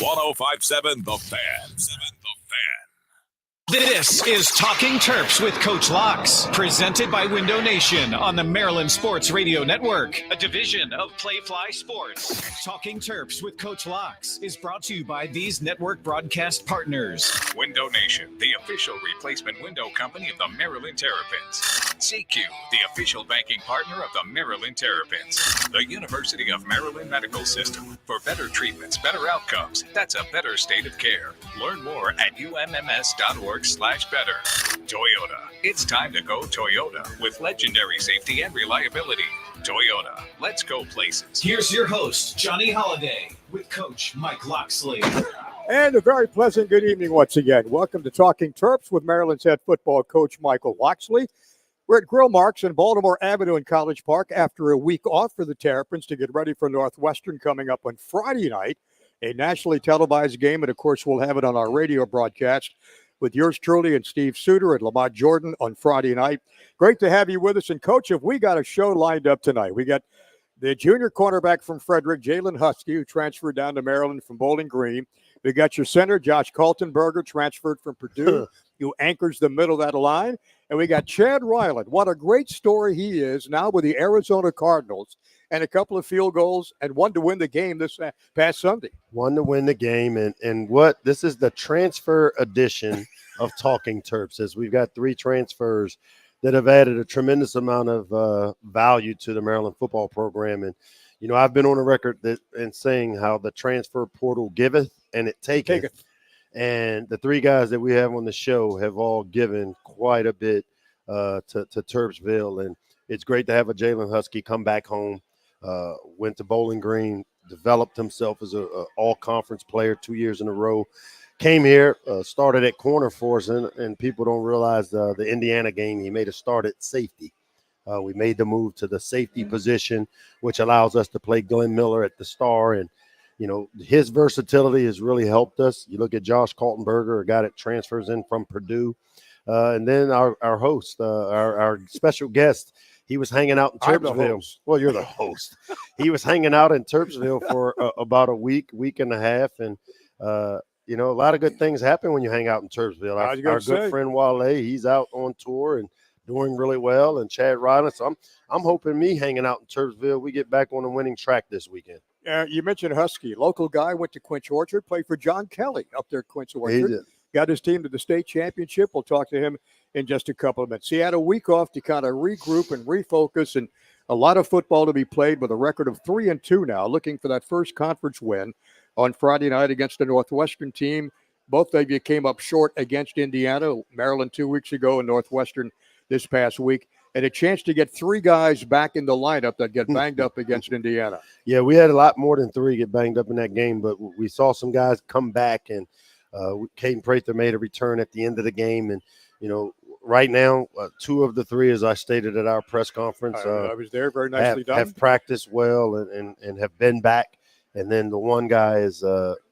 105.7 The Fan. This is Talking Terps with Coach Locks, presented by Window Nation on the Maryland Sports Radio Network, a division of Playfly Sports. Talking Terps with Coach Locks is brought to you by these network broadcast partners. Window Nation, the official replacement window company of the Maryland Terrapins. CQ, the official banking partner of the Maryland Terrapins. The University of Maryland Medical System. For better treatments, better outcomes, that's a better state of care. Learn more at umms.org/better. Toyota. It's time to go Toyota with legendary safety and reliability. Toyota. Let's go places. Here's your host, Johnny Holiday, with Coach Mike Locksley. And a very pleasant good evening once again. Welcome to Talking Terps with Maryland's head football coach, Michael Locksley. We're at Grill Marks in Baltimore Avenue in College Park after a week off for the Terrapins to get ready for Northwestern coming up on Friday night, a nationally televised game. And, of course, we'll have it on our radio broadcast with yours truly and Steve Suter and Lamont Jordan on Friday night. Great to have you with us. And, Coach, if we got a show lined up tonight, we got the junior cornerback from Frederick, Jalen Husky, who transferred down to Maryland from Bowling Green. We got your center, Josh Kaltenberger, transferred from Purdue, who anchors the middle of that line. And we got Chad Ryland. What a great story he is now with the Arizona Cardinals, and a couple of field goals and one to win the game this past Sunday. One to win the game. And what this is the transfer edition of Talking Terps, as we've got three transfers that have added a tremendous amount of value to the Maryland football program. And, you know, I've been on the record and saying how the transfer portal giveth and it taketh. And the three guys that we have on the show have all given quite a bit to Terpsville. And it's great to have a Jalen Husky come back home, went to Bowling Green, developed himself as a all-conference player 2 years in a row, came here, started at corner for us, and people don't realize the Indiana game, he made a start at safety. We made the move to the safety position, which allows us to play Glenn Miller at the star. And, you know, his versatility has really helped us. You look at Josh Kaltenberger, a guy that transfers in from Purdue. And then our host, our special guest, he was hanging out in Terpsville. Well, you're the host. He was hanging out in Terpsville for about a week and a half. And, you know, a lot of good things happen when you hang out in Terpsville. Our good friend Wale, he's out on tour and doing really well. And Chad Ryland. So I'm hoping me hanging out in Terpsville, we get back on the winning track this weekend. You mentioned Husky. Local guy, went to Quince Orchard, played for John Kelly up there at Quince Orchard. Got his team to the state championship. We'll talk to him in just a couple of minutes. He had a week off to kind of regroup and refocus, and a lot of football to be played with a record of 3-2 now, looking for that first conference win on Friday night against the Northwestern team. Both of you came up short against Indiana, Maryland 2 weeks ago, and Northwestern this past week. And a chance to get three guys back in the lineup that get banged up against Indiana. Yeah, we had a lot more than three get banged up in that game, but we saw some guys come back, and Caden Prather made a return at the end of the game. And, you know, right now, two of the three, as I stated at our press conference, I was there, very nicely done. Have practiced well and have been back. And then the one guy is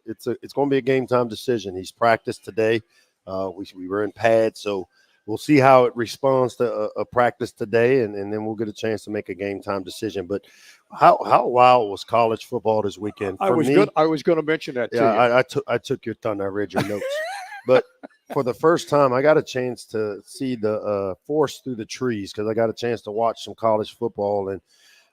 it's going to be a game time decision. He's practiced today. We were in pad, so we'll see how it responds to a practice today, and then we'll get a chance to make a game time decision. But how wild was college football this weekend? I was going to mention that too. Yeah, I took your thunder. I read your notes. But for the first time, I got a chance to see the forest through the trees, because I got a chance to watch some college football. And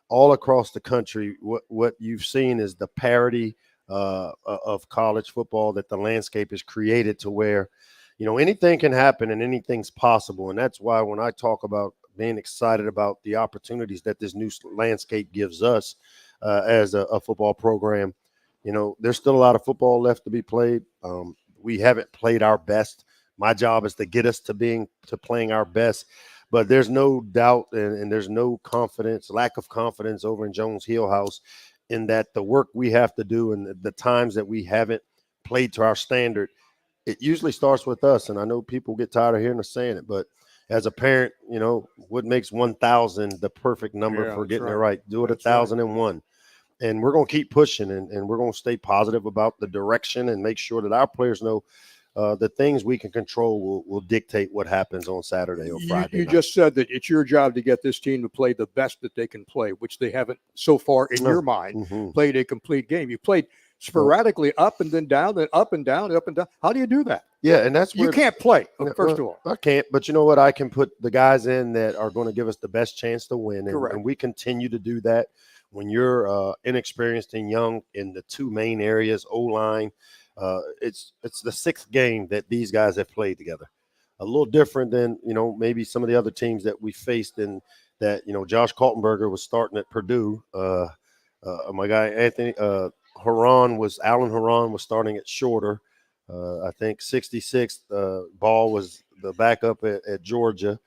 all across the country, what you've seen is the parity of college football that the landscape has created, to where, you know, anything can happen and anything's possible. And that's why when I talk about being excited about the opportunities that this new landscape gives us as a football program, you know, there's still a lot of football left to be played. We haven't played our best. My job is to get us to playing our best. But there's no doubt and there's no lack of confidence over in Jones Hill House in that the work we have to do and the times that we haven't played to our standard, it usually starts with us. And I know people get tired of hearing us saying it, but as a parent, you know, what makes 1,000 the perfect number for getting it right? Do it 1,001. And we're going to keep pushing, and we're going to stay positive about the direction and make sure that our players know the things we can control will dictate what happens on Saturday or Friday. You just said that it's your job to get this team to play the best that they can play, which they haven't so far, in your mind, played a complete game. You played sporadically up and then down, then up and down, up and down. How do you do that? Yeah, and that's where you can't play, first of all. I can't, but you know what? I can put the guys in that are going to give us the best chance to win, and we continue to do that. When you're inexperienced and young in the two main areas, O-line, it's the sixth game that these guys have played together. A little different than, maybe some of the other teams that we faced in that, Josh Kaltenberger was starting at Purdue. My guy, Alan Huron was starting at shorter. I think 66th Ball was the backup at Georgia.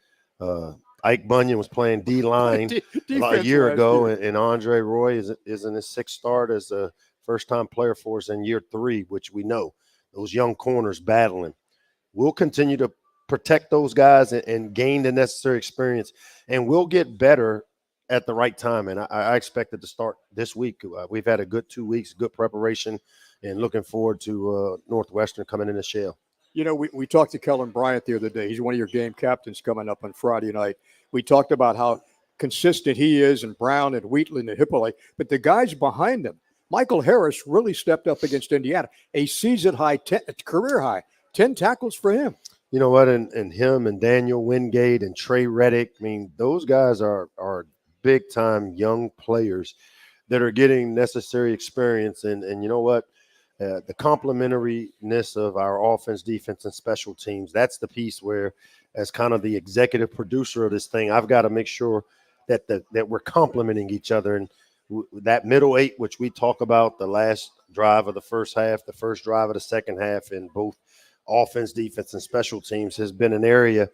Ike Bunyan was playing D-line a year ago, and Andre Roy is in his sixth start as a first-time player for us in year 3, which we know. Those young corners battling. We'll continue to protect those guys and gain the necessary experience, and we'll get better at the right time. And I expect it to start this week. We've had a good 2 weeks, good preparation, and looking forward to Northwestern coming in the shell. We talked to Kellen Bryant the other day. He's one of your game captains coming up on Friday night. We talked about how consistent he is, and Brown and Wheatland and Hippolyte, but the guys behind him, Michael Harris really stepped up against Indiana. A season high, career high, 10 tackles for him. You know what? And him and Daniel Wingate and Trey Reddick, I mean, those guys are big-time young players that are getting necessary experience. And you know what? The complementariness of our offense, defense, and special teams, that's the piece where, as kind of the executive producer of this thing, I've got to make sure that we're complementing each other. And that middle eight, which we talk about, the last drive of the first half, the first drive of the second half, in both offense, defense, and special teams, has been an area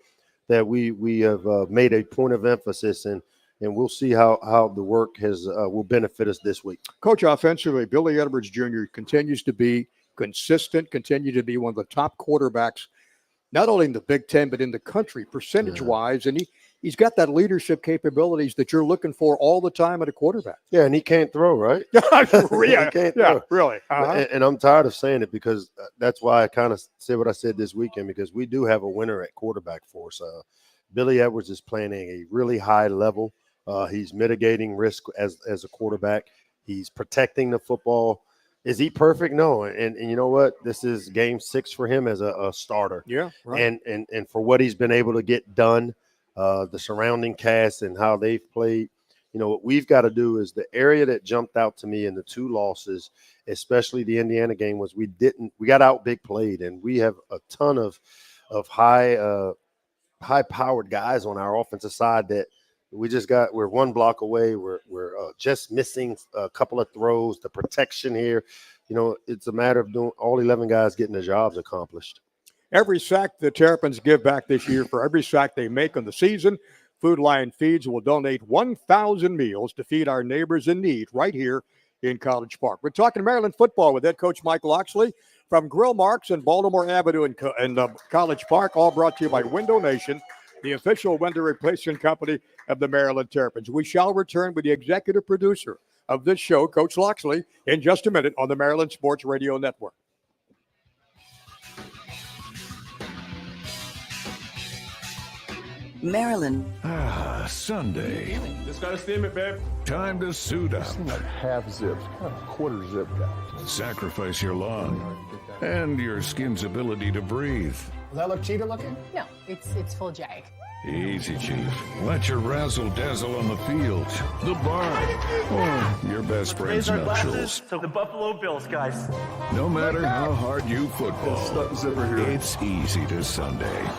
that we have made a point of emphasis in. And we'll see how the work will benefit us this week. Coach, offensively, Billy Edwards Jr. continues to be consistent, continue to be one of the top quarterbacks, not only in the Big Ten, but in the country, percentage-wise. And he's got that leadership capabilities that you're looking for all the time at a quarterback. Yeah, and he can't throw, right? Yeah, he can't throw. Really. And I'm tired of saying it, because that's why I kind of said what I said this weekend, because we do have a winner at quarterback for us. Billy Edwards is playing at a really high level. He's mitigating risk as a quarterback. He's protecting the football. Is he perfect? No. And you know what? This is game 6 for him as a starter. Yeah. Right. And for what he's been able to get done, the surrounding cast and how they've played, what we've got to do is, the area that jumped out to me in the 2 losses, especially the Indiana game, was we got out big played, and we have a ton of high-powered guys on our offensive side that we're one block away. We're just missing a couple of throws, the protection here. It's a matter of doing all 11 guys getting their jobs accomplished. Every sack the Terrapins give back this year, for every sack they make on the season, Food Lion Feeds will donate 1,000 meals to feed our neighbors in need right here in College Park. We're talking Maryland football with head coach Michael Oxley from Grill Marks and Baltimore Avenue in College Park, all brought to you by Window Nation, the official window replacement company of the Maryland Terrapins. We shall return with the executive producer of this show, Coach Loxley, in just a minute on the Maryland Sports Radio Network. Maryland. Sunday. Just gotta steam it, babe. Time to suit up. Half zips, kind of quarter zip guy. Sacrifice your lung and your skin's ability to breathe. Does that look cheetah looking? No, it's full jag. Easy, Chief. Let your razzle-dazzle on the field, the barn, or your best friend's nuptials. So the Buffalo Bills, guys. No matter how hard you football, it's easy to Sunday.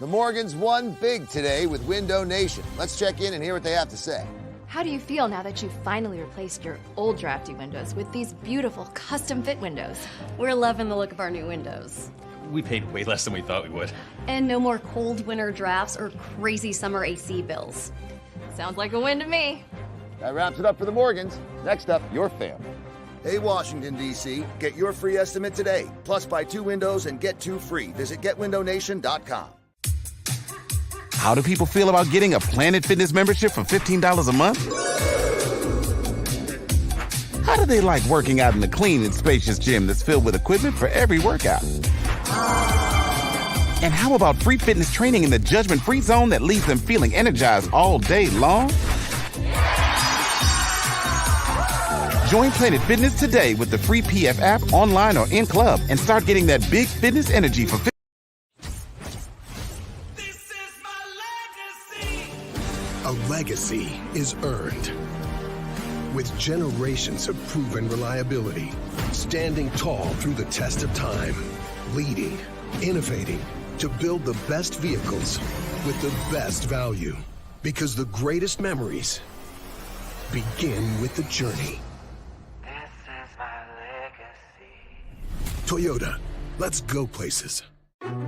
Morgans won big today with Window Nation. Let's check in and hear what they have to say. How do you feel now that you've finally replaced your old drafty windows with these beautiful custom fit windows? We're loving the look of our new windows. We paid way less than we thought we would. And no more cold winter drafts or crazy summer AC bills. Sounds like a win to me. That wraps it up for the Morgans. Next up, your family. Hey, Washington, D.C., get your free estimate today. Plus, buy 2 windows and get 2 free. Visit GetWindowNation.com. How do people feel about getting a Planet Fitness membership for $15 a month? How do they like working out in a clean and spacious gym that's filled with equipment for every workout? And how about free fitness training in the judgment-free zone that leaves them feeling energized all day long? Join Planet Fitness today with the free PF app, online or in club, and start getting that big fitness energy for A legacy is earned with generations of proven reliability, standing tall through the test of time, leading, innovating to build the best vehicles with the best value. Because the greatest memories begin with the journey. This is my legacy. Toyota, let's go places.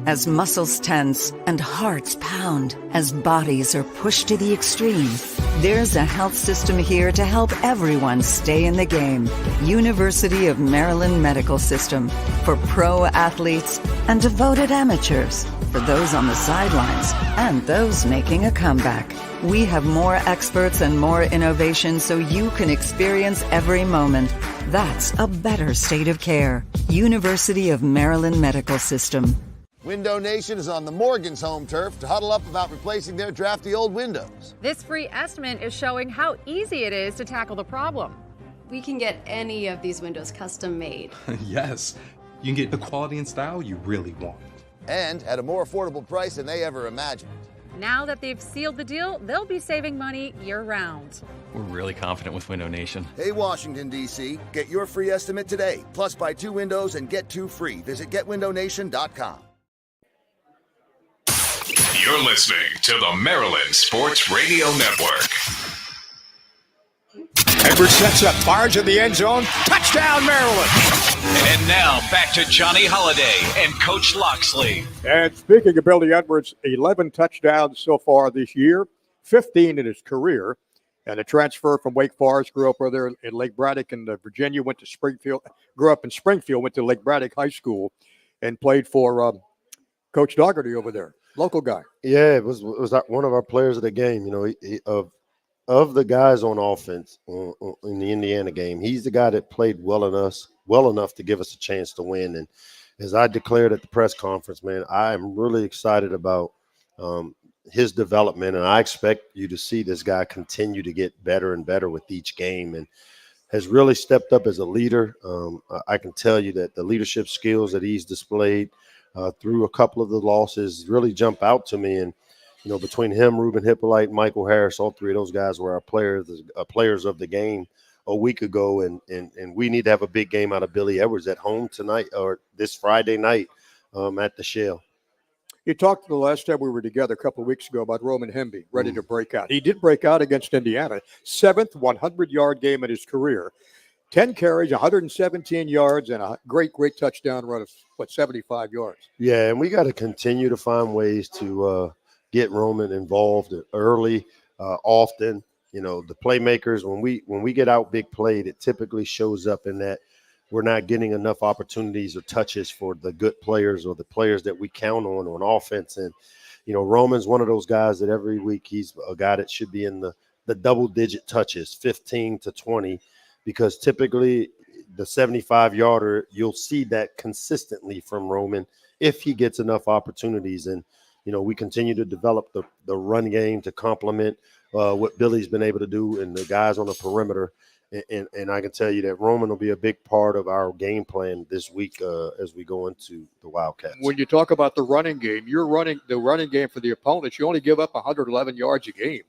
As muscles tense and hearts pound, as bodies are pushed to the extreme, there's a health system here to help everyone stay in the game. University of Maryland Medical System, for pro athletes and devoted amateurs, for those on the sidelines and those making a comeback. We have more experts and more innovation so you can experience every moment. That's a better state of care. University of Maryland Medical System. Window Nation is on the Morgans' home turf to huddle up about replacing their drafty old windows. This free estimate is showing how easy it is to tackle the problem. We can get any of these windows custom made. Yes, you can get the quality and style you really want. And at a more affordable price than they ever imagined. Now that they've sealed the deal, they'll be saving money year-round. We're really confident with Window Nation. Hey, Washington, D.C., get your free estimate today. Plus, buy 2 windows and get 2 free. Visit GetWindowNation.com. You're listening to the Maryland Sports Radio Network. Edwards sets up, fires in the end zone. Touchdown, Maryland! And now back to Johnny Holiday and Coach Loxley. And speaking of Billy Edwards, 11 touchdowns so far this year, 15 in his career. And a transfer from Wake Forest, grew up over there in Lake Braddock in Virginia, went to Springfield, grew up in Springfield, went to Lake Braddock High School, and played for Coach Dougherty over there. Local guy. Yeah, it was one of our players of the game. You know, he of the guys on offense in the Indiana game, he's the guy that played well enough to give us a chance to win. And as I declared at the press conference, man, I am really excited about his development, and I expect you to see this guy continue to get better and better with each game, and has really stepped up as a leader. I can tell you that the leadership skills that he's displayed through a couple of the losses really jump out to me. And, you know, between him, Ruben Hippolyte, Michael Harris, all three of those guys were our players of the game a week ago. And we need to have a big game out of Billy Edwards at home tonight or this Friday night at the Shell. You talked the last time we were together a couple of weeks ago about Roman Hemby, ready to break out. He did break out against Indiana, 7th 100-yard game in his career. 10 carries, 117 yards, and a great touchdown run of, 75 yards. Yeah, and we got to continue to find ways to get Roman involved early, often. You know, the playmakers, when we get out big played, it typically shows up in that we're not getting enough opportunities or touches for the good players or the players that we count on offense. And, you know, Roman's one of those guys that every week he's a guy that should be in the double-digit touches, 15 to 20, because typically the 75-yarder, you'll see that consistently from Roman if he gets enough opportunities. And, you know, we continue to develop the run game to complement what Billy's been able to do and the guys on the perimeter. And I can tell you that Roman will be a big part of our game plan this week as we go into the Wildcats. When you talk about the running game, you're running the running game for the opponents. You only give up 111 yards a game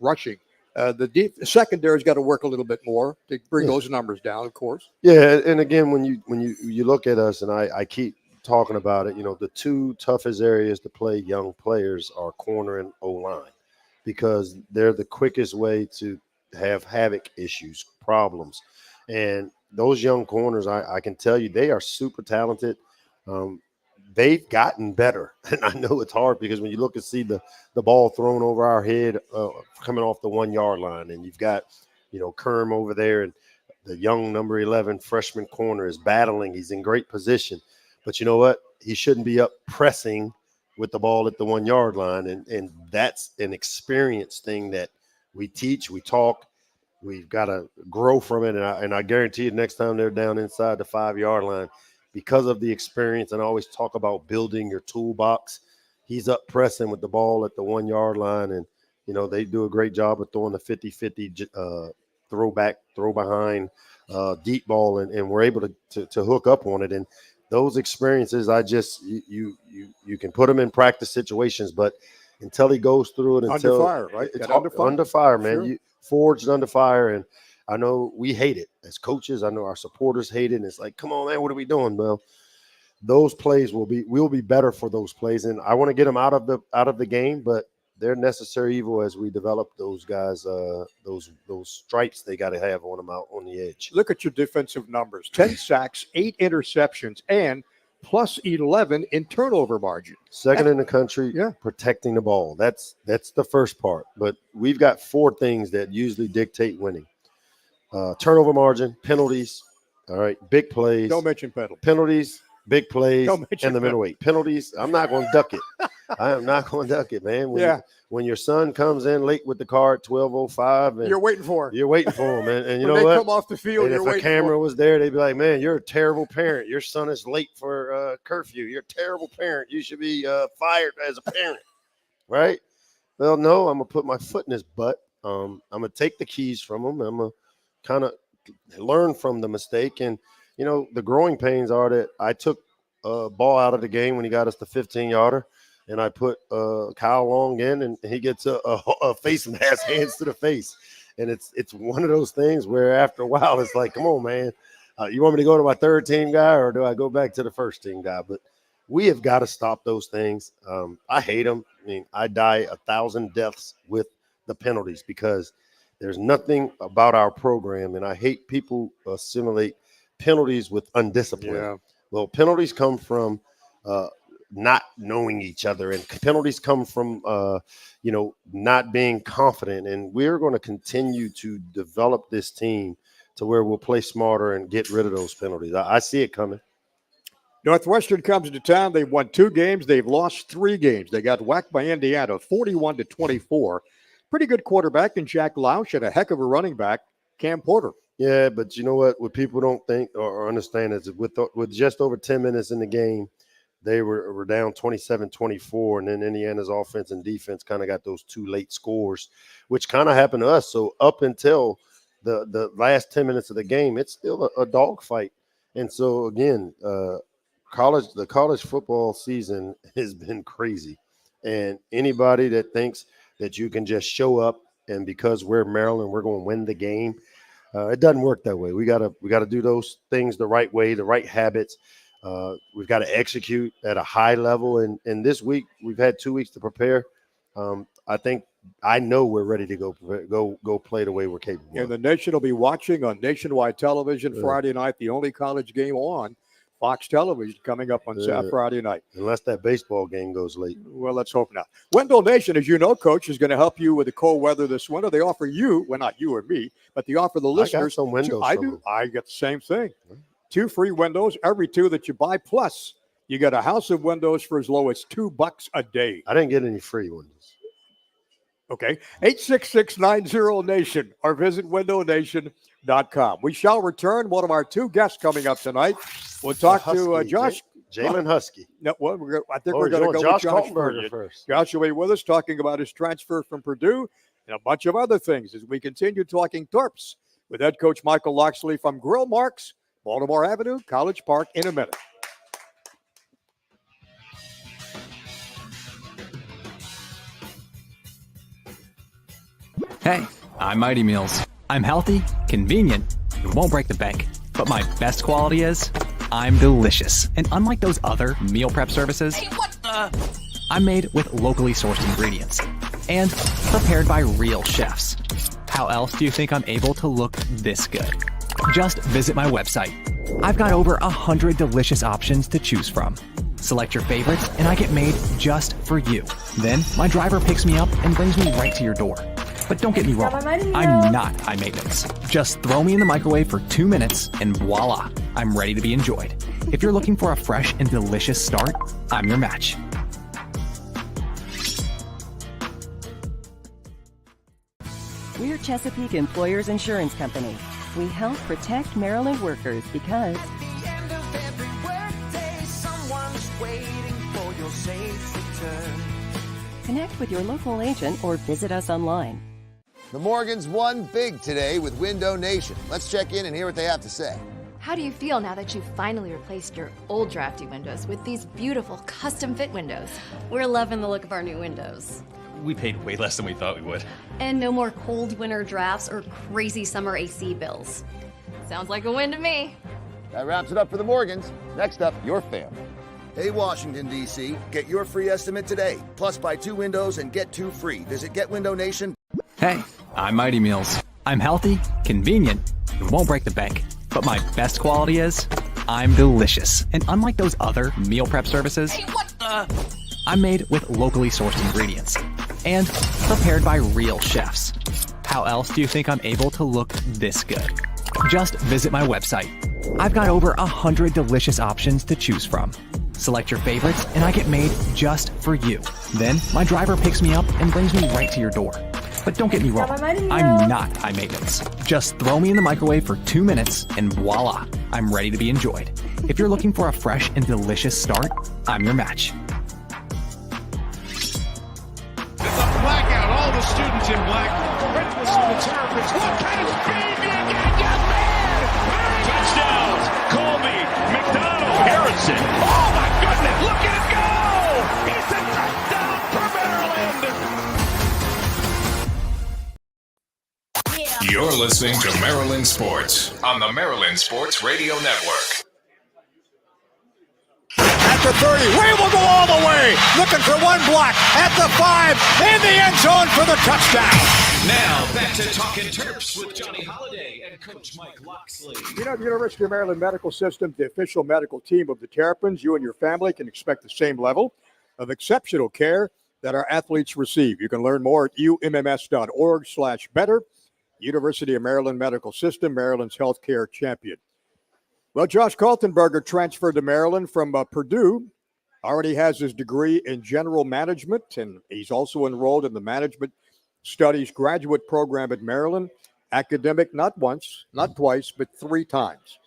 rushing. The secondary's got to work a little bit more to bring those numbers down, of course. Yeah, and again, when you look at us, and I keep talking about it, you know, the two toughest areas to play young players are corner and O-line, because they're the quickest way to have havoc issues, problems. And those young corners, I can tell you, they are super talented. They've gotten better. And I know it's hard because when you look and see the ball thrown over our head coming off the 1 yard line, and you've got Kerm over there, and the young number 11 freshman corner is battling. He's in great position. But you know what? He shouldn't be up pressing with the ball at the 1 yard line. And that's an experience thing that we teach, we talk. We've got to grow from it. And I guarantee you next time they're down inside the 5 yard line, because of the experience, and I always talk about building your toolbox, he's up pressing with the ball at the 1 yard line. And, they do a great job of throwing the 50-50 throwback, throw behind, deep ball, and we're able to hook up on it. And those experiences, you can put them in practice situations, but until he goes through it, under fire, right? It's under fire, man. Sure. You forged under fire, and I know we hate it as coaches. I know our supporters hate it, and it's like, come on, man, what are we doing? Well, those plays we'll be better for those plays, and I want to get them out of the game, but they're necessary evil as we develop those guys, those stripes they got to have on them out on the edge. Look at your defensive numbers: 10 sacks, 8 interceptions, and plus 11 in turnover margin. Second in the country, protecting the ball. That's the first part. But we've got 4 things that usually dictate winning: turnover margin, penalties, all right, big plays. Don't mention penalties, big plays, and the middleweight. Penalties, I'm not going to duck it. I am not going to duck it, man. When your son comes in late with the car at 12:05, and you're waiting for him. You're waiting for him, and you when know what? They come off the field. And you're if waiting a camera for was there, they'd be like, "Man, you're a terrible parent. Your son is late for curfew. You're a terrible parent. You should be fired as a parent." Right? Well, no, I'm gonna put my foot in his butt. I'm gonna take the keys from him. I'm gonna kind of learn from the mistake, and the growing pains are that I took a ball out of the game when he got us the 15-yarder. And I put Kyle Long in, and he gets a face mask, hands to the face. And it's one of those things where after a while, it's like, come on, man. You want me to go to my third team guy, or do I go back to the first team guy? But we have got to stop those things. I hate them. I mean, I die 1,000 deaths with the penalties because there's nothing about our program. And I hate people assimilate penalties with undiscipline. Yeah. Well, penalties come from not knowing each other, and penalties come from not being confident. And we're going to continue to develop this team to where we'll play smarter and get rid of those penalties. I see it coming. Northwestern comes to town. They've won 2 games. They've lost 3 games. They got whacked by Indiana 41-24. Pretty good quarterback in Jack Lausch and a heck of a running back, Cam Porter. Yeah, but you know what people don't think or understand is with just over 10 minutes in the game, they were down 27-24, and then Indiana's offense and defense kind of got those 2 late scores, which kind of happened to us. So up until the last 10 minutes of the game, it's still a dogfight. And so, again, the college football season has been crazy. And anybody that thinks that you can just show up and because we're Maryland, we're going to win the game, it doesn't work that way. We gotta do those things the right way, the right habits. We've got to execute at a high level. And this week, we've had 2 weeks to prepare. I know we're ready to go play the way we're capable. And the nation will be watching on nationwide television Friday night, the only college game on Fox Television coming up on Friday night. Unless that baseball game goes late. Well, let's hope not. Wendell Nation, as you know, Coach, is going to help you with the cold weather this winter. They offer you, well, not you or me, but they offer the listeners. I got some windows. I do. I get the same thing. 2 free windows, every 2 that you buy. Plus, you get a house of windows for as low as $2 a day. I didn't get any free windows. Okay. 866-90-NATION or visit windownation.com. We shall return. One of our 2 guests coming up tonight. We'll talk to Josh. Jalen Husky. No, well, I think we're going to go with Josh first. Josh will be with us talking about his transfer from Purdue and a bunch of other things as we continue talking Terps with head coach Michael Locksley from Grill Marks, Baltimore Avenue, College Park, in a minute. Hey, I'm Mighty Meals. I'm healthy, convenient, and won't break the bank. But my best quality is I'm delicious. And unlike those other meal prep services, I'm made with locally sourced ingredients and prepared by real chefs. How else do you think I'm able to look this good? Just visit my website. I've got over 100 delicious options to choose from. Select your favorites and I get made just for you. Then my driver picks me up and brings me right to your door. But don't get me wrong, I'm not high maintenance. Just throw me in the microwave for 2 minutes and voila, I'm ready to be enjoyed. If you're looking for a fresh and delicious start, I'm your match. We're Chesapeake Employers Insurance Company. We help protect Maryland workers because connect with your local agent or visit us online. The Morgans won big today with Window Nation. Let's check in and hear what they have to say. How do you feel now that you've finally replaced your old drafty windows with these beautiful custom fit windows? We're loving the look of our new windows. We paid way less than we thought we would. And no more cold winter drafts or crazy summer AC bills. Sounds like a win to me. That wraps it up for the Morgans. Next up, your family. Hey, Washington, D.C., get your free estimate today. Plus, buy 2 windows and get 2 free. Visit GetWindowNation. Hey, I'm Mighty Meals. I'm healthy, convenient, and won't break the bank. But my best quality is, I'm delicious. And unlike those other meal prep services, I'm made with locally sourced ingredients and prepared by real chefs. How else do you think I'm able to look this good? Just visit my website. I've got over 100 delicious options to choose from. Select your favorites and I get made just for you. Then my driver picks me up and brings me right to your door. But don't get me wrong, I'm not high maintenance. Just throw me in the microwave for 2 minutes and voila, I'm ready to be enjoyed. If you're looking for a fresh and delicious start, I'm your match. It's a blackout. All the students in black. Breakfast in the Terps. What kind of speed do you get? Yes, man! Touchdowns. Colby, McDonald, Harrison. Oh, my goodness. Look at it go! It's a touchdown for Maryland. You're listening to Maryland Sports on the Maryland Sports Radio Network. At the 30, Way will go all the way. Looking for one block. At the 5, in the end zone for the touchdown. Now, back to Talkin' Terps with Johnny Holiday and Coach Mike Loxley. You know, the University of Maryland Medical System, the official medical team of the Terrapins, you and your family can expect the same level of exceptional care that our athletes receive. You can learn more at umms.org/better. University of Maryland Medical System, Maryland's healthcare champion. Well, Josh Kaltenberger transferred to Maryland from Purdue, already has his degree in general management, and he's also enrolled in the management studies graduate program at Maryland. Academic, not once, not twice, but 3 times.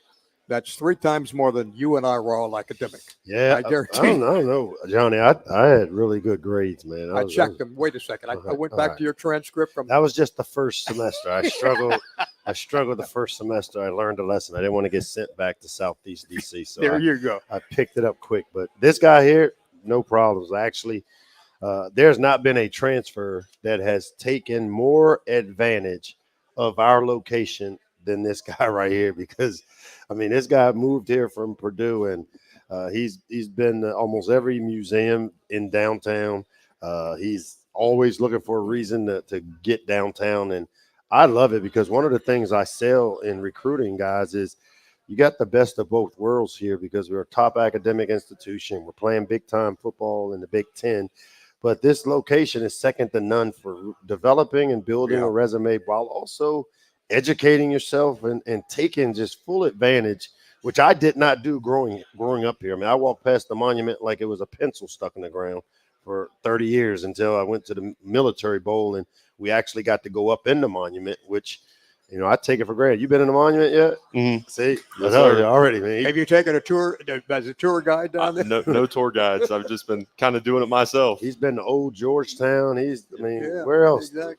That's 3 times more than you and I were all academic. Yeah, I guarantee. I don't know, Johnny. I had really good grades, man. I checked them. Wait a second. I went back to your transcript from. That was just the first semester. I struggled. I struggled the first semester. I learned a lesson. I didn't want to get sent back to Southeast DC. So there you go. I picked it up quick. But this guy here, no problems. Actually, there's not been a transfer that has taken more advantage of our location than this guy right here, because I mean, this guy moved here from Purdue, and he's been to almost every museum in downtown. He's always looking for a reason to get downtown, and I love it because one of the things I sell in recruiting guys is you got the best of both worlds here, because we're a top academic institution. We're playing big time football in the Big Ten, but this location is second to none for developing and building a resume while also educating yourself and taking just full advantage, which I did not do growing up here. I mean, I walked past the monument like it was a pencil stuck in the ground for 30 years until I went to the Military Bowl, and we actually got to go up in the monument, which, you know, I take it for granted. You been in the monument yet? Mm-hmm. See, already, man. Have you taken a tour as a tour guide down there? No tour guides. I've just been kind of doing it myself. He's been to old Georgetown. Where else? Exactly.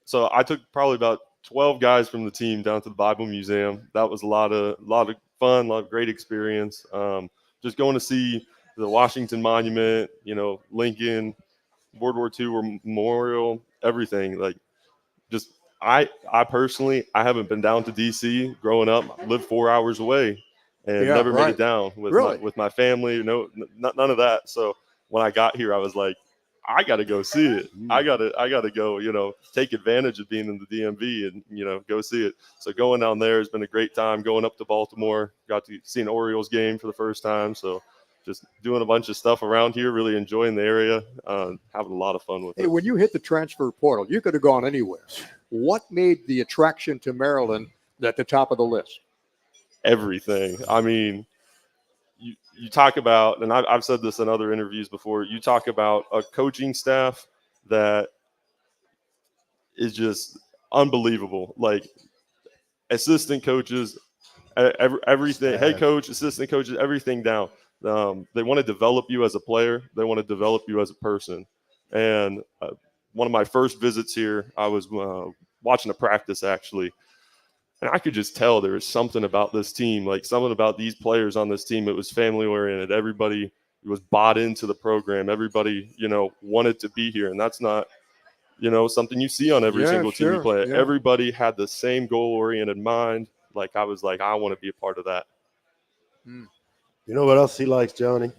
So I took probably about 12 guys from the team down to the Bible Museum. That was a lot of fun, a lot of great experience. Just going to see the Washington Monument, you know, Lincoln, World War II Memorial, everything. Like, just I personally, I haven't been down to DC growing up. I lived 4 hours away and never made it down with my family. No, none of that. So when I got here, I was like, I got to go see it. I got to go, you know, take advantage of being in the DMV and, you know, go see it. So going down there has been a great time. Going up to Baltimore, got to see an Orioles game for the first time. So just doing a bunch of stuff around here, really enjoying the area, having a lot of fun with it. Hey, when you hit the transfer portal, you could have gone anywhere. What made the attraction to Maryland at the top of the list? Everything. I mean, you talk about, and I've said this in other interviews before, you talk about a coaching staff that is just unbelievable. Like assistant coaches, everything, head coach, assistant coaches, everything down. They want to develop you as a player. They want to develop you as a person. And one of my first visits here, I was watching a practice actually. And I could just tell there was something about this team, like something about these players on this team. It was family oriented. Everybody was bought into the program. Everybody, wanted to be here. And that's not, something you see on every single team you play. Yeah. Everybody had the same goal oriented mind. Like I was like, I want to be a part of that. You know what else he likes, Johnny?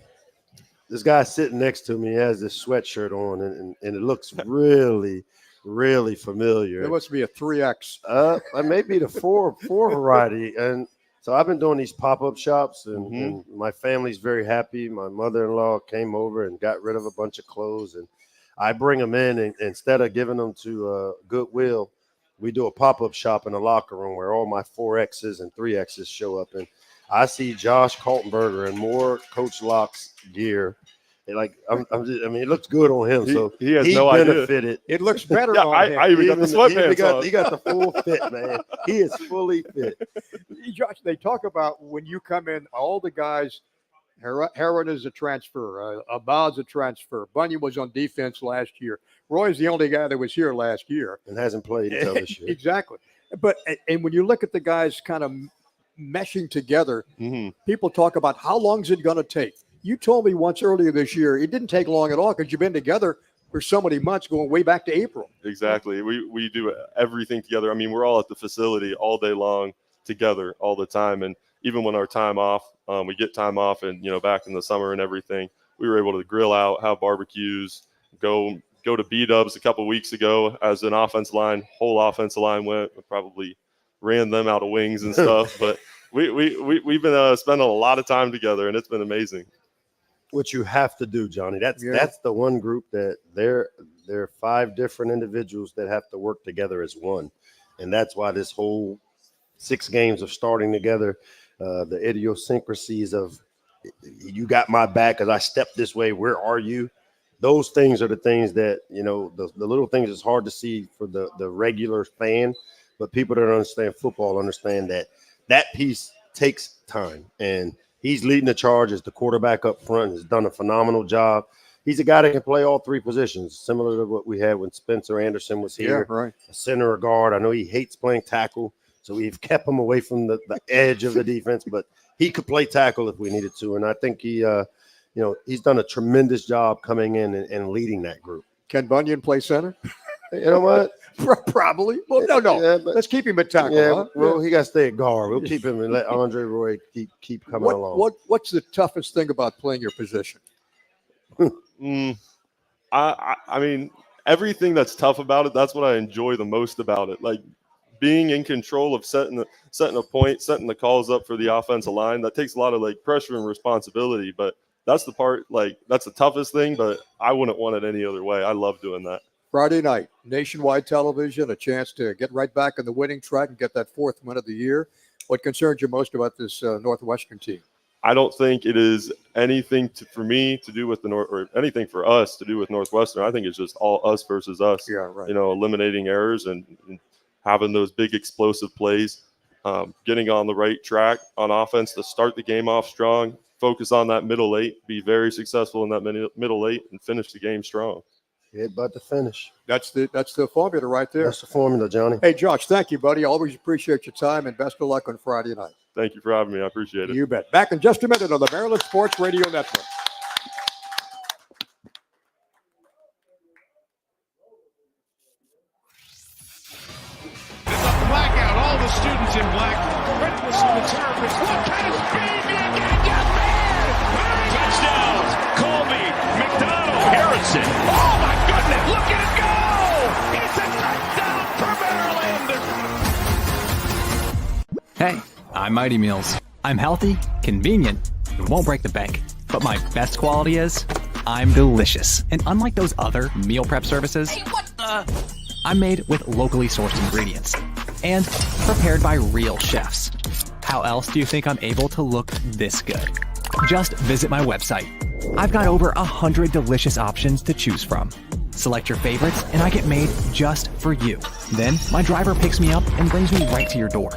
This guy sitting next to me has this sweatshirt on, and it looks really, really familiar. There must be a 3X. It may be the four variety. And so I've been doing these pop-up shops, and my family's very happy. My mother-in-law came over and got rid of a bunch of clothes, and I bring them in, and instead of giving them to Goodwill, we do a pop-up shop in the locker room where all my 4Xs and 3Xs show up. And I see Josh Kaltenberger and more Coach Locke's gear. And it looks good on him. He has no benefited. idea. It looks better on him. I even got the sweatpants on. He got the full fit, man. He is fully fit. Josh, they talk about when you come in, all the guys, Heron is a transfer, Abad's a transfer. Bunyan was on defense last year. Roy's the only guy that was here last year. And hasn't played until this year. Exactly. And when you look at the guys kind of meshing together, people talk about how long is it going to take? You told me once earlier this year, it didn't take long at all because you've been together for so many months going way back to April. Exactly. We do everything together. I mean, we're all at the facility all day long together all the time. And even when our time off, we get time off and, back in the summer and everything, we were able to grill out, have barbecues, go to B-dubs a couple weeks ago as an offensive line, whole offensive line went, probably ran them out of wings and stuff. But we've been spending a lot of time together, and it's been amazing. What you have to do, Johnny, that's the one group that there are 5 different individuals that have to work together as one. And that's why this whole 6 games of starting together, the idiosyncrasies of you got my back because I stepped this way, where are you? Those things are the things that, the little things is hard to see for the regular fan, but people that understand football understand that piece takes time. And he's leading the charge as the quarterback up front, has done a phenomenal job. He's a guy that can play all 3 positions, similar to what we had when Spencer Anderson was here. Yeah, right. A center or guard. I know he hates playing tackle, so we've kept him away from the edge of the defense, but he could play tackle if we needed to. And I think he's done a tremendous job coming in and leading that group. Can Bunyan play center? You know what? Probably. Well, no. Yeah, let's keep him at tackle. Yeah, huh? well, he got to stay at guard. We'll keep him and let Andre Roy keep coming along. What's the toughest thing about playing your position? I mean, everything that's tough about it, that's what I enjoy the most about it. Like being in control of setting a point, setting the calls up for the offensive line. That takes a lot of pressure and responsibility, but that's the part, that's the toughest thing, but I wouldn't want it any other way. I love doing that. Friday night, nationwide television, a chance to get right back on the winning track and get that 4th win of the year. What concerns you most about this Northwestern team? I don't think it is anything for me to do with or anything for us to do with Northwestern. I think it's just all us versus us. Yeah, right. Eliminating errors and having those big explosive plays, getting on the right track on offense to start the game off strong, focus on that middle 8, be very successful in that middle 8, and finish the game strong. But to finish. That's the formula right there. That's the formula, Johnny. Hey, Josh, thank you, buddy. Always appreciate your time, and best of luck on Friday night. Thank you for having me. I appreciate it. You bet. Back in just a minute on the Maryland Sports Radio Network. Blackout, all the students in black. Breakfast for the Terps. What kind of speed do you get? Yes, man! Touchdowns. Colby, McDonald, Harrison. Oh, my goodness. Look at it go. It's a touchdown for Maryland. Hey, I'm Mighty Meals. I'm healthy, convenient, and won't break the bank. But my best quality is I'm delicious. And unlike those other meal prep services, I'm made with locally sourced ingredients and prepared by real chefs. How else do you think I'm able to look this good? Just visit my website. I've got over 100 delicious options to choose from. Select your favorites and I get made just for you. Then my driver picks me up and brings me right to your door.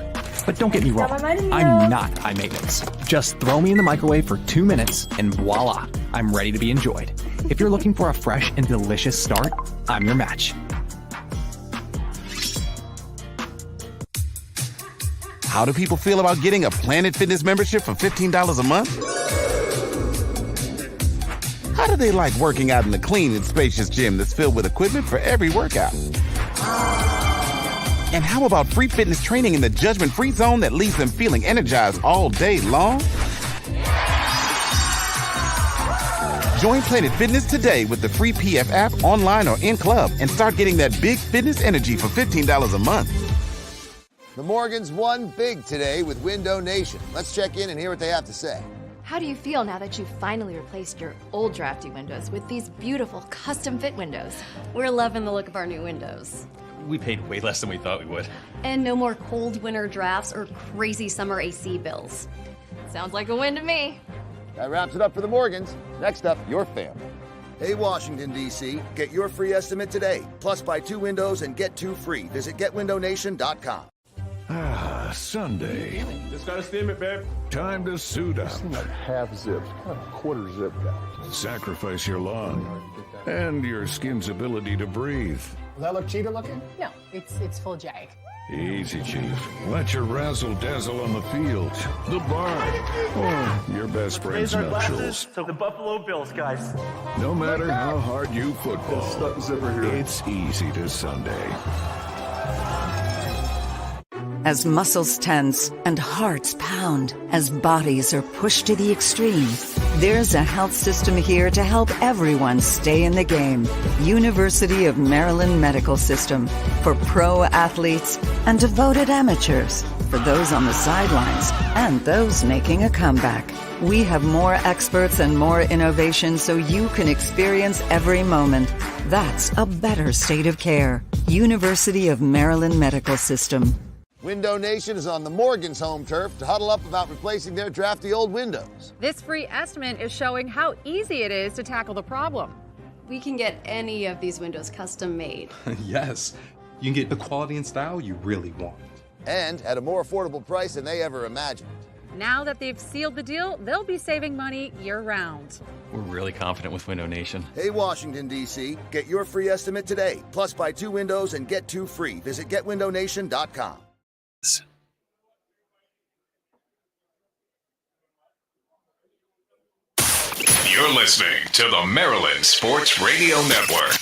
But don't get me wrong, I'm not high maintenance. Just throw me in the microwave for 2 minutes and voila, I'm ready to be enjoyed. If you're looking for a fresh and delicious start, I'm your match. How do people feel about getting a Planet Fitness membership for $15 a month? How do they like working out in a clean and spacious gym that's filled with equipment for every workout? And how about free fitness training in the judgment-free zone that leaves them feeling energized all day long? Join Planet Fitness today with the free PF app online or in club and start getting that big fitness energy for $15 a month. The Morgans won big today with Window Nation. Let's check in and hear what they have to say. How do you feel now that you've finally replaced your old drafty windows with these beautiful custom fit windows? We're loving the look of our new windows. We paid way less than we thought we would. And no more cold winter drafts or crazy summer AC bills. Sounds like a win to me. That wraps it up for the Morgans. Next up, your family. Hey, Washington, D.C., get your free estimate today. Plus, buy 2 windows and get 2 free. Visit getwindownation.com. Ah, Sunday. Just gotta steam it, babe. Time to suit up. Seem like half zip, kind of quarter zip guy. Sacrifice your lung and your skin's ability to breathe. Does that look cheater looking? No, it's full jag. Easy, Chief. Let your razzle-dazzle on the field, the bar, or your best friend's nuptials. So the Buffalo Bills, guys. No matter how hard you football, it's easy to Sunday. As muscles tense and hearts pound, as bodies are pushed to the extreme, there's a health system here to help everyone stay in the game. University of Maryland Medical System, for pro athletes and devoted amateurs, for those on the sidelines and those making a comeback. We have more experts and more innovation so you can experience every moment. That's a better state of care. University of Maryland Medical System. Window Nation is on the Morgans' home turf to huddle up about replacing their drafty old windows. This free estimate is showing how easy it is to tackle the problem. We can get any of these windows custom made. Yes, you can get the quality and style you really want. And at a more affordable price than they ever imagined. Now that they've sealed the deal, they'll be saving money year-round. We're really confident with Window Nation. Hey, Washington, D.C., get your free estimate today. Plus, buy 2 windows and get 2 free. Visit getwindownation.com. You're listening to the Maryland Sports Radio Network.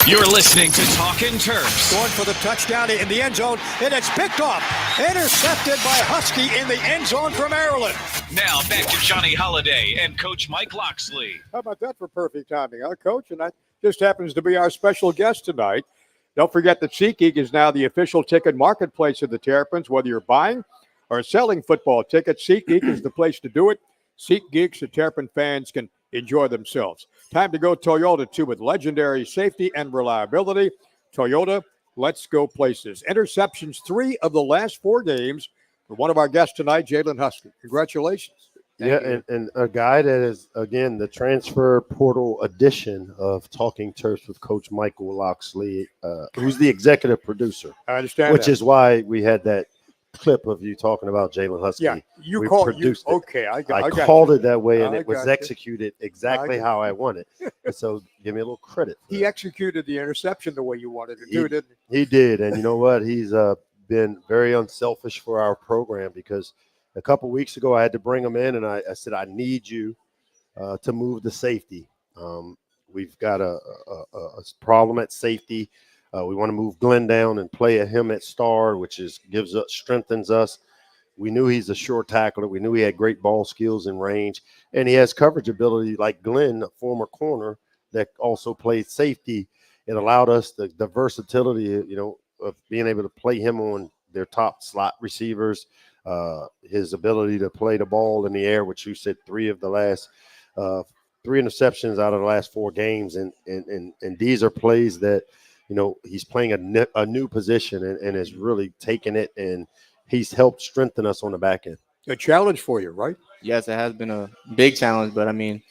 You're listening to Talkin' Terps. Going for the touchdown in the end zone, and it's picked off. Intercepted by Husky in the end zone for Maryland. Now back to Johnny Holiday and Coach Mike Loxley. How about that for perfect timing, huh, Coach? And that just happens to be our special guest tonight. Don't forget that SeatGeek is now the official ticket marketplace of the Terrapins. Whether you're buying or selling football tickets, SeatGeek is the place to do it. SeatGeek so Terrapin fans can enjoy themselves. Time to go Toyota, too, with legendary safety and reliability. Toyota, let's go places. Interceptions 3 of the last 4 games for one of our guests tonight, Jalen Husky. Congratulations. And a guy that is, again, the transfer portal edition of Talking Terps with Coach Michael Loxley, who's the executive producer. I understand Which that. is why we had that clip of you talking about Jalen Husky. Yeah, we produced it. Okay, I called it that way, and I it was got you. executed exactly how I wanted. And so give me a little credit. He executed the interception the way you wanted to do, didn't he? He did, and you know what? He's been very unselfish for our program because a couple weeks ago I had to bring him in, and I said, I need you to move the safety. We've got a problem at safety. We want to move Glenn down and play him at star, which strengthens us. We knew he's a short tackler. We knew he had great ball skills and range, and he has coverage ability like Glenn, a former corner that also played safety. It allowed us the versatility, of being able to play him on their top slot receivers. His ability to play the ball in the air, which you said 3 interceptions out of the last 4 games, and these are plays that, you know, he's playing a new position and has really taken it, and he's helped strengthen us on the back end. A challenge for you, right? Yes, it has been a big challenge, but I mean,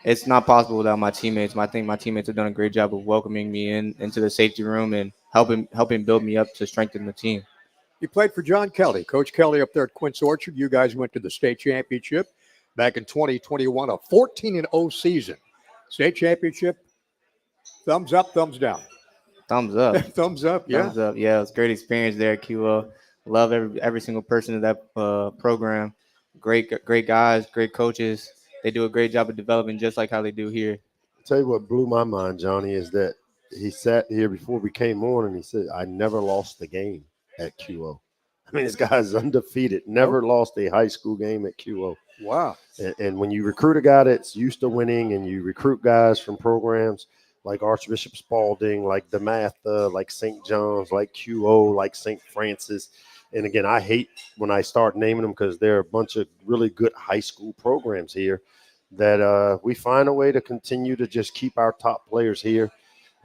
it's not possible without my teammates. I think my teammates have done a great job of welcoming me into the safety room and helping build me up to strengthen the team. You played for John Kelly, Coach Kelly up there at Quince Orchard. You guys went to the state championship back in 2021, a 14-0 season. State championship, thumbs up, thumbs down? Thumbs up. Thumbs up, yeah. Thumbs up. Yeah, it was a great experience there at QO. Love every single person in that program. Great guys, great coaches. They do a great job of developing just like how they do here. I'll tell you what blew my mind, Johnny, is that he sat here before we came on and he said, I never lost the game at QO. I mean, this guy's undefeated, never lost a high school game at QO. Wow. And when you recruit a guy that's used to winning and you recruit guys from programs like Archbishop Spalding, like DeMatha, like St. John's, like QO, like St. Francis. And again, I hate when I start naming them because there are a bunch of really good high school programs here that we find a way to continue to just keep our top players here.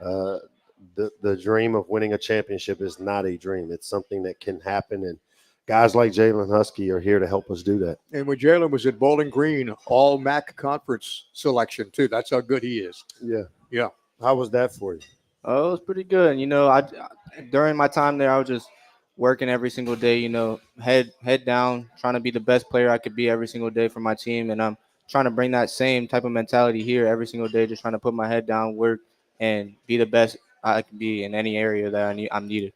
The dream of winning a championship is not a dream. It's something that can happen, and guys like Jalen Husky are here to help us do that. And when Jalen was at Bowling Green, all MAC conference selection too. That's how good he is. Yeah. Yeah. How was that for you? Oh, it was pretty good. You know, I during my time there, I was just working every single day, you know, head down, trying to be the best player I could be every single day for my team. And I'm trying to bring that same type of mentality here every single day, just trying to put my head down, work, and be the best I can be in any area that I'm needed.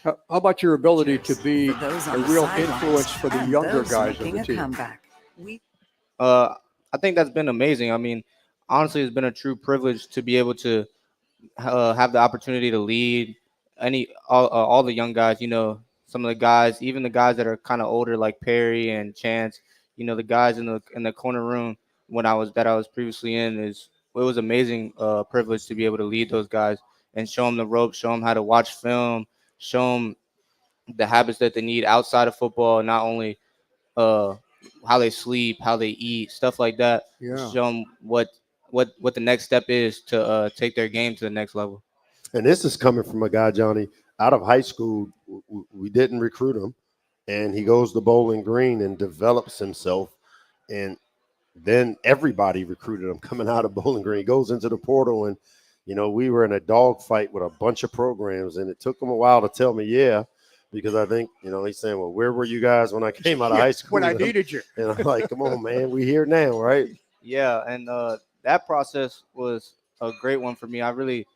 How about your ability to be a real influence for the younger guys of the team? I think that's been amazing. I mean, honestly, it's been a true privilege to be able to have the opportunity to lead all the young guys. You know, some of the guys, even the guys that are kind of older, like Perry and Chance. You know, the guys in the corner room when I was previously in, it was amazing privilege to be able to lead those guys and show them the ropes, show them how to watch film, show them the habits that they need outside of football, not only how they sleep, how they eat, stuff like that. Yeah. Show them what the next step is to take their game to the next level. And this is coming from a guy, Johnny, out of high school. We didn't recruit him, and he goes to Bowling Green and develops himself. And then everybody recruited him coming out of Bowling Green. He goes into the portal, and, you know, we were in a dogfight with a bunch of programs, and it took him a while to tell me, yeah, because I think, you know, he's saying, well, where were you guys when I came out of high school? When I needed you. And I'm like, come on, man, we here now, right? Yeah, and that process was a great one for me. I really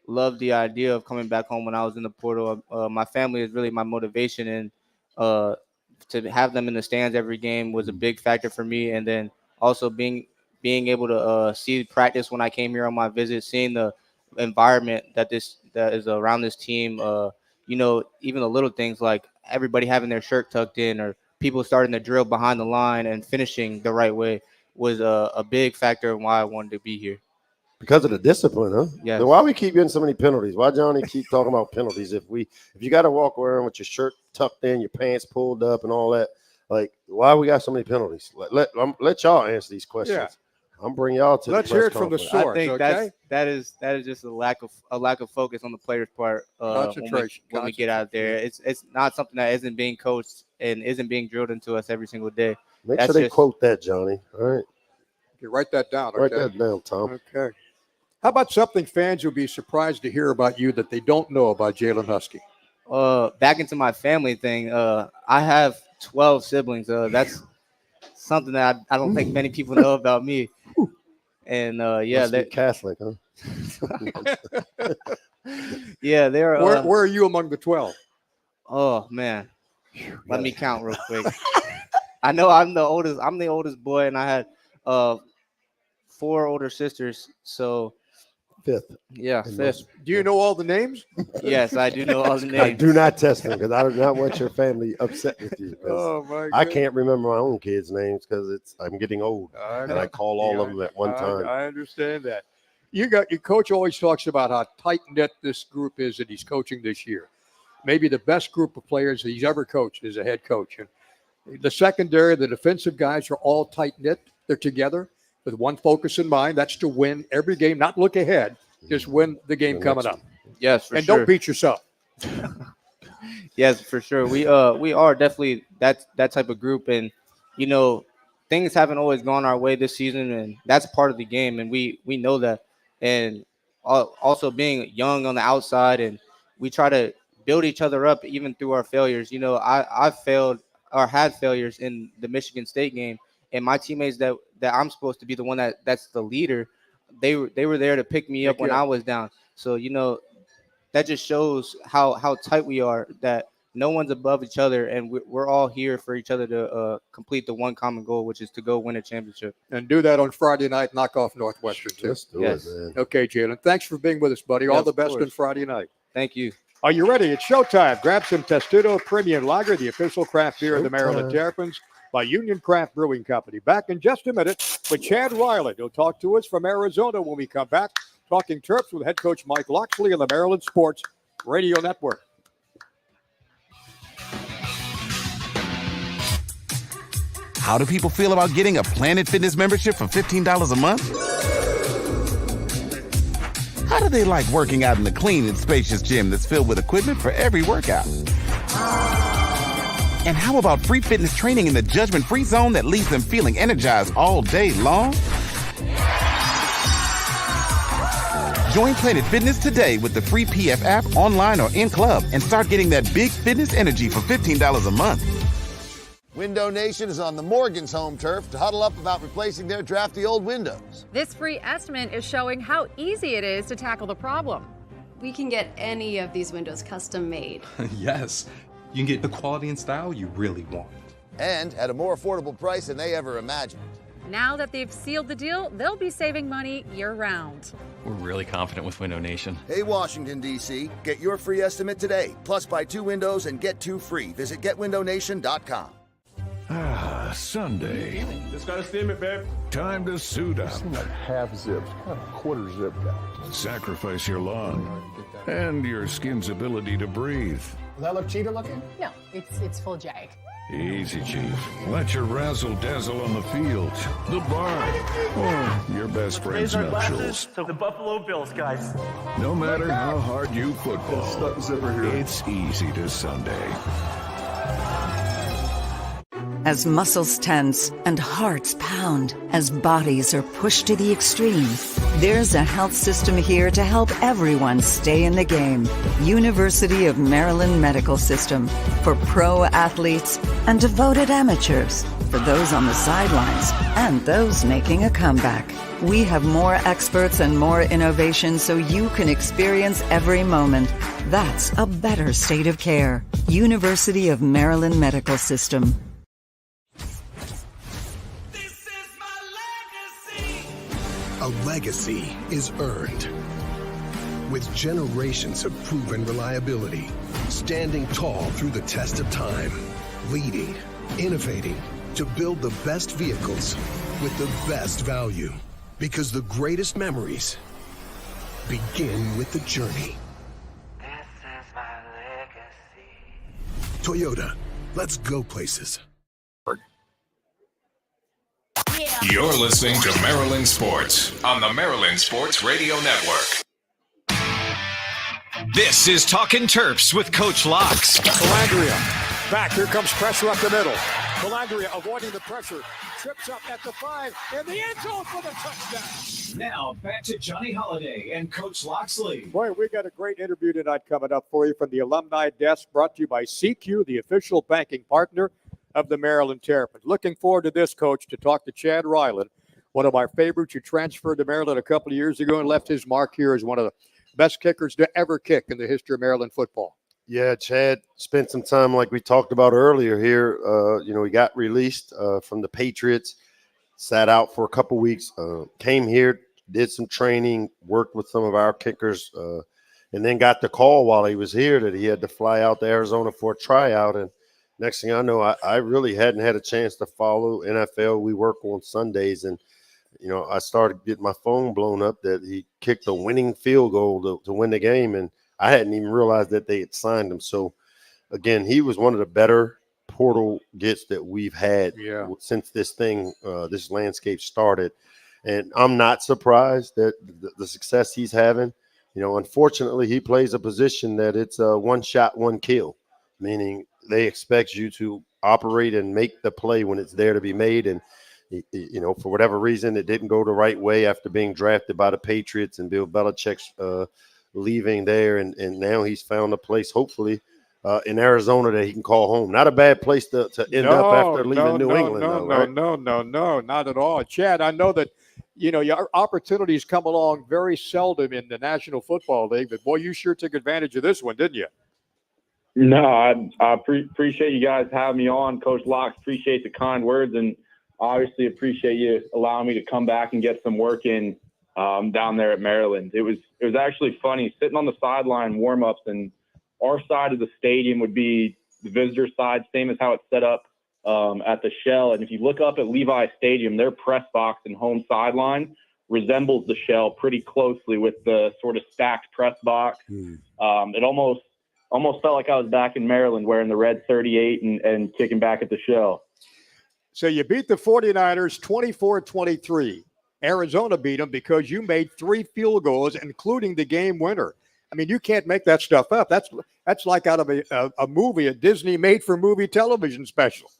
loved the idea of coming back home when I was in the portal. My family is really my motivation, and to have them in the stands every game was a big factor for me. And then also being able to see practice when I came here on my visit, seeing the environment that is around this team. You know, even the little things like everybody having their shirt tucked in, or people starting the drill behind the line and finishing the right way was a big factor in why I wanted to be here. Because of the discipline, huh? Yes. Then why we keep getting so many penalties? Why Johnny keep talking about penalties? If you got to walk around with your shirt tucked in, your pants pulled up, and all that, like, why we got so many penalties? Let y'all answer these questions. Yeah. I'm bringing y'all to. Let's the hear press it from the conference. source. I think Okay? that is just a lack of focus on the players' part. Concentration. When we get out there, it's not something that isn't being coached and isn't being drilled into us every single day. Make sure they quote that, Johnny. All right. Okay, write that down. Okay? Write that down, Tom. Okay. How about something fans will be surprised to hear about you that they don't know about Jalen Husky? Back into my family thing. I have 12 siblings. That's something that I don't think many people know about me. And yeah, they're Catholic, huh? Yeah, they're. Where are you among the 12? Oh man, let me count real quick. I know I'm the oldest. I'm the oldest boy, and I had 4 older sisters. So fifth. Yeah, fifth. Do you know all the names? Yes, I do know all the names. I do not test me because I do not want your family upset with you. Oh my! I can't remember my own kids' names because I'm getting old, and I call all of them at one time. I understand that. Your coach always talks about how tight knit this group is that he's coaching this year. maybe the best group of players that he's ever coached as a head coach. And the secondary, the defensive guys are all tight-knit. They're together with one focus in mind. That's to win every game, not look ahead. Just win the game coming up. Yes, for and sure. don't beat yourself. Yes, for sure. We are definitely that type of group, and things haven't always gone our way this season, and that's part of the game, and we know that. And also being young on the outside, and we try to build each other up even through our failures. I failed or had failures in the Michigan State game, and my teammates that I'm supposed to be the one that's the leader, they were there to pick me up when I was down. So that just shows how tight we are, that no one's above each other, and we're all here for each other to complete the one common goal, which is to go win a championship. And do that on Friday night, knock off Northwestern, too. Let's do it, man. Okay, Jalen, thanks for being with us, buddy. All the best on Friday night. Thank you. Are you ready? It's showtime. Grab some Testudo Premium Lager, the official craft beer of the Maryland Terrapins by Union Craft Brewing Company. Back in just a minute with Chad Ryland. He'll talk to us from Arizona when we come back. Talking Terps with head coach Mike Locksley on the Maryland Sports Radio Network. How do people feel about getting a Planet Fitness membership for $15 a month? How do they like working out in the clean and spacious gym that's filled with equipment for every workout? And how about free fitness training in the judgment-free zone that leaves them feeling energized all day long? Join Planet Fitness today with the free PF app online or in club and start getting that big fitness energy for $15 a month. Window Nation is on the Morgan's home turf to huddle up about replacing their drafty old windows. This free estimate is showing how easy it is to tackle the problem. We can get any of these windows custom made. Yes, you can get the quality and style you really want. And at a more affordable price than they ever imagined. Now that they've sealed the deal, they'll be saving money year-round. We're really confident with Window Nation. Hey, Washington, D.C., get your free estimate today. Plus, buy 2 windows and get 2 free. Visit GetWindowNation.com. Ah, Sunday. Just gotta steam it, babe. Time to suit up. Like half zipped, kind of quarter zip guy. Sacrifice your lung and your skin's ability to breathe. Does that look cheater looking? No, it's full jag. Easy, Chief. Let your razzle-dazzle on the field, the bar, or your best friend's nuptials. So the Buffalo Bills, guys. No matter how hard you football, it's easy to Sunday. As muscles tense and hearts pound, as bodies are pushed to the extreme, there's a health system here to help everyone stay in the game. University of Maryland Medical System, for pro athletes and devoted amateurs, for those on the sidelines and those making a comeback. We have more experts and more innovation so you can experience every moment. That's a better state of care. University of Maryland Medical System. A legacy is earned with generations of proven reliability, standing tall through the test of time, leading, innovating to build the best vehicles with the best value. Because the greatest memories begin with the journey. This is my legacy. Toyota, let's go places. You're listening to Maryland Sports on the Maryland Sports Radio Network. This is Talkin' Terps with Coach Locks. Calandria back. Here comes pressure up the middle. Calandria avoiding the pressure. Trips up at the 5 in the end zone for the touchdown. Now back to Johnny Holiday and Coach Locksley. Boy, we got a great interview tonight coming up for you from the alumni desk, brought to you by CQ, the official banking partner of the Maryland Terrapins. Looking forward to this, Coach, to talk to Chad Ryland, one of my favorites who transferred to Maryland a couple of years ago and left his mark here as one of the best kickers to ever kick in the history of Maryland football. Yeah, Chad spent some time, like we talked about earlier here. He got released from the Patriots, sat out for a couple weeks, came here, did some training, worked with some of our kickers, and then got the call while he was here that he had to fly out to Arizona for a tryout. And next thing I know, I really hadn't had a chance to follow NFL. We work on Sundays, and I started getting my phone blown up that he kicked a winning field goal to win the game. And I hadn't even realized that they had signed him. So, again, he was one of the better portal gets that we've had since this landscape started. And I'm not surprised that the success he's having. Unfortunately, he plays a position that it's a one shot, one kill, meaning they expect you to operate and make the play when it's there to be made. And, for whatever reason, it didn't go the right way after being drafted by the Patriots and Bill Belichick's leaving there. And now he's found a place, hopefully, in Arizona that he can call home. Not a bad place to end up after leaving New England, though, right? No, not at all. Chad, I know that, your opportunities come along very seldom in the National Football League, but, boy, you sure took advantage of this one, didn't you? No, I appreciate you guys having me on. Coach Locks, appreciate the kind words, and obviously appreciate you allowing me to come back and get some work in down there at Maryland. It was actually funny sitting on the sideline warm-ups, and our side of the stadium would be the visitor side, same as how it's set up at the Shell. And if you look up at Levi Stadium, their press box and home sideline resembles the Shell pretty closely with the sort of stacked press box. It almost felt like I was back in Maryland wearing the red 38 and kicking back at the Shell. So you beat the 49ers 24-23. Arizona beat them because you made 3 field goals, including the game winner. I mean, you can't make that stuff up. That's like out of a movie, a Disney made-for-movie television special.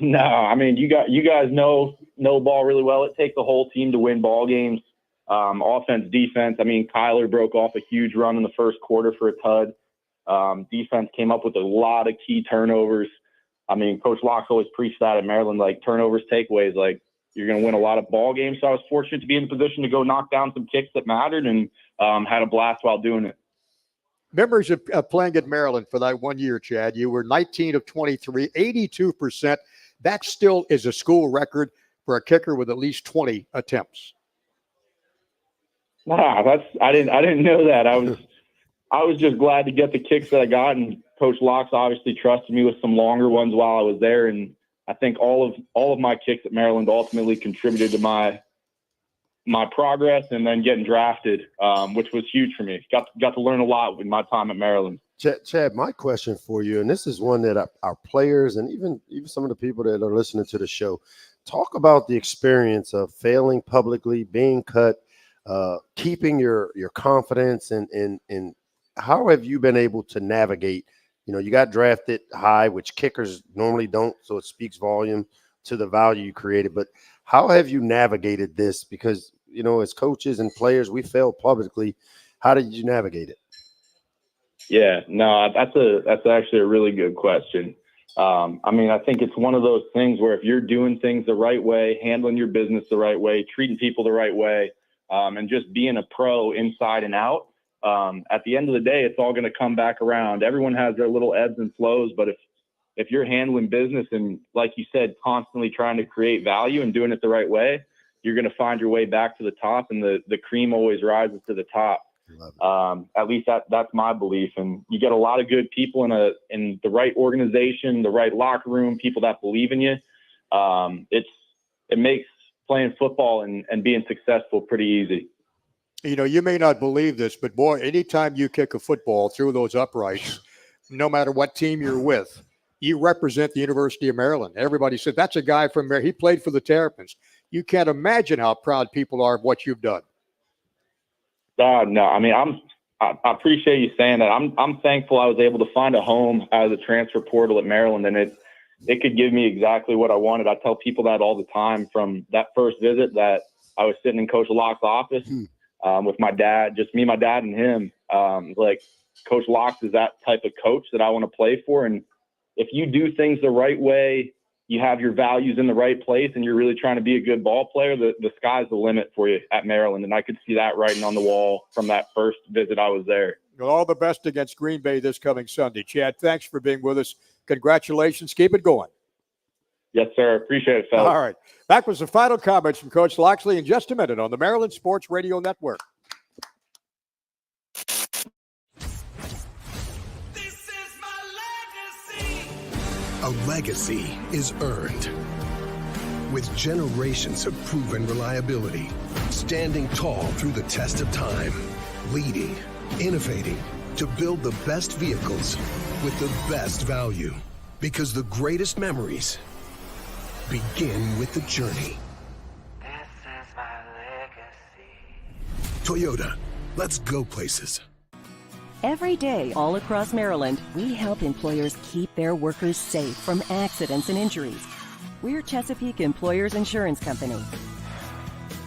No, I mean, you guys know ball really well. It takes the whole team to win ball games. Offense, defense. I mean, Kyler broke off a huge run in the first quarter for a tud. Defense came up with a lot of key turnovers. I mean, Coach Locks always preached that at Maryland, like turnovers, takeaways, like you're going to win a lot of ball games. So I was fortunate to be in a position to go knock down some kicks that mattered and had a blast while doing it. Memories of playing at Maryland for that 1 year, Chad. You were 19 of 23, 82%. That still is a school record for a kicker with at least 20 attempts. I didn't know that. I was just glad to get the kicks that I got, and Coach Locks obviously trusted me with some longer ones while I was there, and I think all of my kicks at Maryland ultimately contributed to my progress and then getting drafted, which was huge for me. Got to learn a lot with my time at Maryland. Chad, my question for you, and this is one that our players and even some of the people that are listening to the show, talk about the experience of failing publicly, being cut, keeping your confidence, and how have you been able to navigate? You got drafted high, which kickers normally don't, so it speaks volume to the value you created. But how have you navigated this? Because, as coaches and players, we fail publicly. How did you navigate it? Yeah, no, that's actually a really good question. I mean, I think it's one of those things where if you're doing things the right way, handling your business the right way, treating people the right way, and just being a pro inside and out, at the end of the day, it's all going to come back around. Everyone has their little ebbs and flows, but if you're handling business and, like you said, constantly trying to create value and doing it the right way, you're going to find your way back to the top, and the cream always rises to the top. At least that's my belief. And you get a lot of good people in the right organization, the right locker room, people that believe in you. It makes playing football and being successful pretty easy. You may not believe this, but boy, anytime you kick a football through those uprights, no matter what team you're with, you represent the University of Maryland. Everybody said, that's a guy from there. He played for the Terrapins. You can't imagine how proud people are of what you've done. No, I mean, I appreciate you saying that. I'm thankful I was able to find a home out of the transfer portal at Maryland, and it could give me exactly what I wanted. I tell people that all the time. From that first visit, that I was sitting in Coach Locke's office with my dad, just me, my dad, and him. Like, Coach Locke is that type of coach that I want to play for. And if you do things the right way, you have your values in the right place, and you're really trying to be a good ball player, the sky's the limit for you at Maryland. And I could see that writing on the wall from that first visit I was there. Well, all the best against Green Bay this coming Sunday. Chad, thanks for being with us. Congratulations. Keep it going. Yes, sir. Appreciate it, fellas. All right. That was the final comments from Coach Loxley in just a minute on the Maryland Sports Radio Network. A legacy is earned with generations of proven reliability, standing tall through the test of time, leading innovating to build the best vehicles with the best value. Because the greatest memories begin with the journey. This is my legacy. Toyota, let's go places. Every day, all across Maryland, we help employers keep their workers safe from accidents and injuries. We're Chesapeake Employers Insurance Company.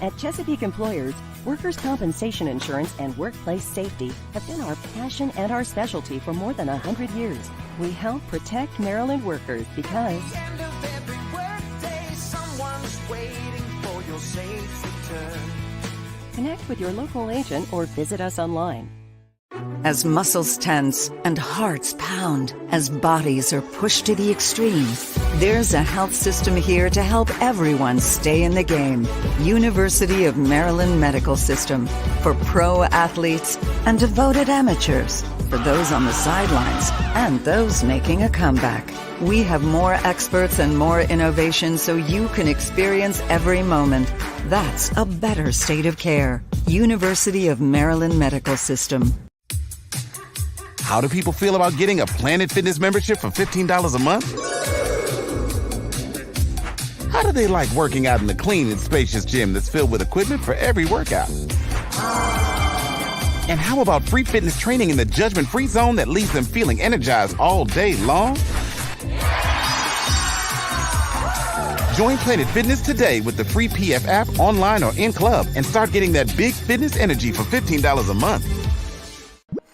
At Chesapeake Employers, workers' compensation insurance and workplace safety have been our passion and our specialty for more than 100 years. We help protect Maryland workers because End of every workday, someone's waiting for your safe return. connect with your local agent or visit us online. As muscles tense and hearts pound, as bodies are pushed to the extreme, there's a health system here to help everyone stay in the game. University of Maryland Medical System, for pro athletes and devoted amateurs, for those on the sidelines and those making a comeback. We have more experts and more innovation so you can experience every moment. That's a better state of care. University of Maryland Medical System. How do people feel about getting a Planet Fitness membership for $15 a month? How do they like working out in the clean and spacious gym that's filled with equipment for every workout? And how about free fitness training in the judgment-free zone that leaves them feeling energized all day long? Join Planet Fitness today with the free PF app online or in club and start getting that big fitness energy for $15 a month.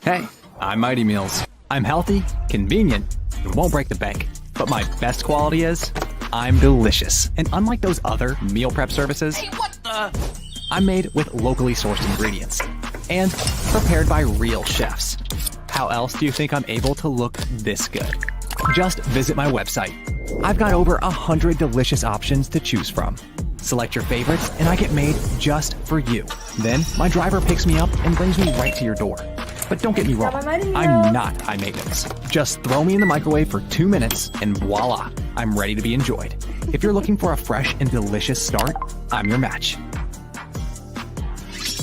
Hey, I'm Mighty Meals. I'm healthy, convenient, and won't break the bank. But my best quality is I'm delicious. And unlike those other meal prep services, I'm made with locally sourced ingredients and prepared by real chefs. How else do you think I'm able to look this good? Just visit my website. I've got over 100 delicious options to choose from. Select your favorites and I get made just for you. Then my driver picks me up and brings me right to your door. But don't get me wrong, I'm not high maintenance. Just throw me in the microwave for 2 minutes and voila, I'm ready to be enjoyed. If you're looking for a fresh and delicious start, I'm your match. It's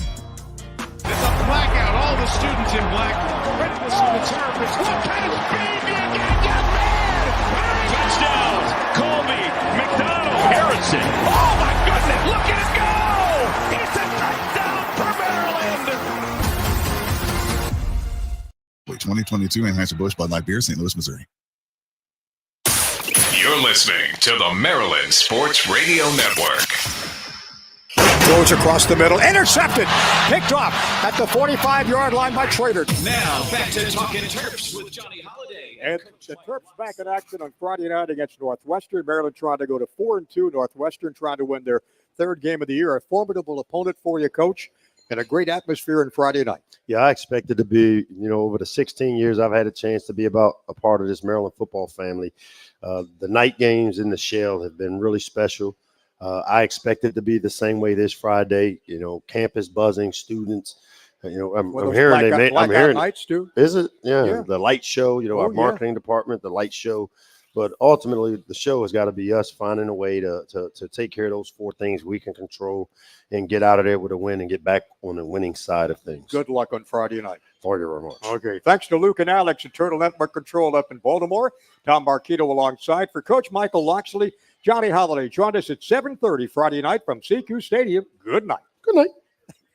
a blackout. All the students in black. Breakfast for the Terps. What kind of speed do you get? Yes, man! Touchdowns. Colby, McDonald, Harrison. Oh, my goodness. Look at it go. It's a touchdown for Maryland. 2022 Anheuser-Busch Bud Light Beer, St. Louis, Missouri. You're listening to the Maryland Sports Radio Network. Throws across the middle, intercepted, picked off at the 45-yard line by Trader. Now back to Talkin' Terps with Johnny Holiday. And the Terps back in action on Friday night against Northwestern. Maryland trying to go to 4-2. Northwestern trying to win their third game of the year. A formidable opponent for you, Coach, and a great atmosphere on Friday night. Yeah, I expected to be, over the 16 years I've had a chance to be a part of this Maryland football family. The night games in the Shell have been really special. I expect it to be the same way this Friday. Campus buzzing, students. I'm hearing I'm hearing nights too. Is it? Yeah. The light show. Our marketing department, the light show. But ultimately, the show has got to be us finding a way to take care of those four things we can control and get out of there with a win and get back on the winning side of things. Good luck on Friday night. Thank you very much. Okay. Thanks to Luke and Alex at Turtle Network Control up in Baltimore. Tom Marquito alongside. For Coach Michael Loxley, Johnny Holiday joined us at 7:30 Friday night from CQ Stadium. Good night. Good night.